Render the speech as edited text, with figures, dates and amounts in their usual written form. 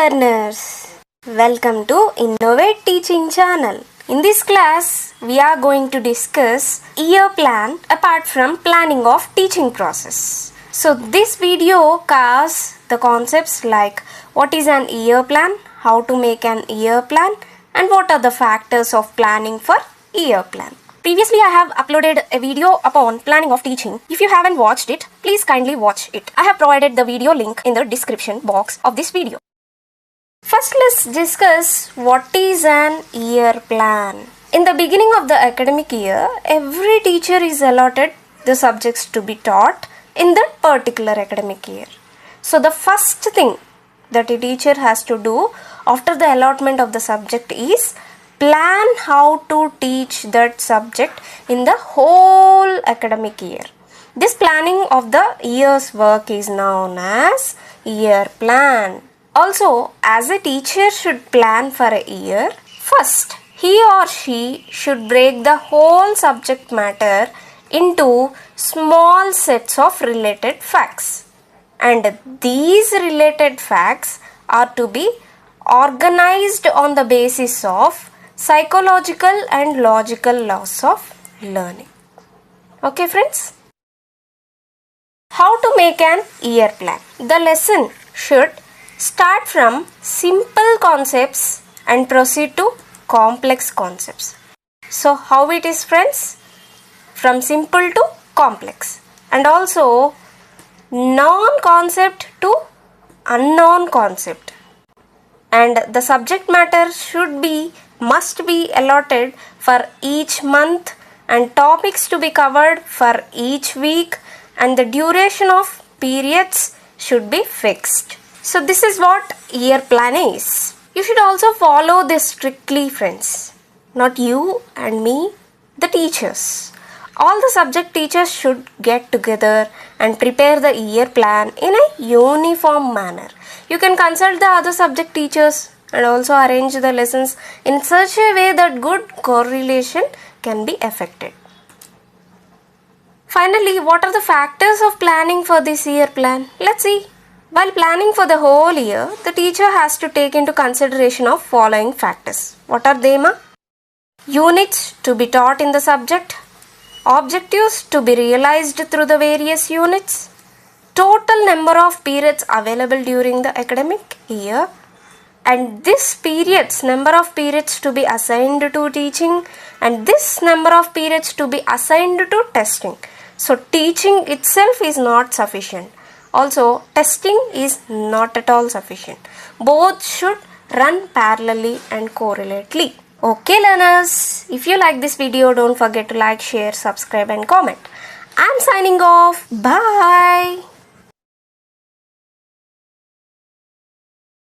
learners, welcome to Innovate Teaching Channel. In this class, we are going to discuss year plan apart from planning of teaching process. So this video covers the concepts like what is an year plan, how to make an year plan, and what are the factors of planning for year plan. Previously, I have uploaded a video upon planning of teaching. If you haven't watched it, please kindly watch it. I have provided the video link in the description box of this video. First, let's discuss what is an year plan. In the beginning of the academic year, every teacher is allotted the subjects to be taught in that particular academic year. So, the first thing that a teacher has to do after the allotment of the subject is plan how to teach that subject in the whole academic year. This planning of the year's work is known as year plan. Also, as a teacher should plan for a year, first he or she should break the whole subject matter into small sets of related facts. And these related facts are to be organized on the basis of psychological and logical laws of learning. Okay, friends? How to make an year plan? The lesson should start from simple concepts and proceed to complex concepts. So, how it is, friends? From simple to complex, and also non-concept to unknown concept. And the subject matter must be allotted for each month, and topics to be covered for each week, and the duration of periods should be fixed. So this is what year plan is. You should also follow this strictly, friends. Not you and me, the teachers. All the subject teachers should get together and prepare the year plan in a uniform manner. You can consult the other subject teachers and also arrange the lessons in such a way that good correlation can be effected. Finally, what are the factors of planning for this year plan? Let's see. While planning for the whole year, the teacher has to take into consideration of following factors. What are they, ma? Units to be taught in the subject, objectives to be realized through the various units, total number of periods available during the academic year, and this number of periods to be assigned to teaching, and this number of periods to be assigned to testing. So teaching itself is not sufficient. Also, testing is not at all sufficient. Both should run parallelly and correlately. Okay, learners, if you like this video, don't forget to like, share, subscribe and comment. I'm signing off. Bye.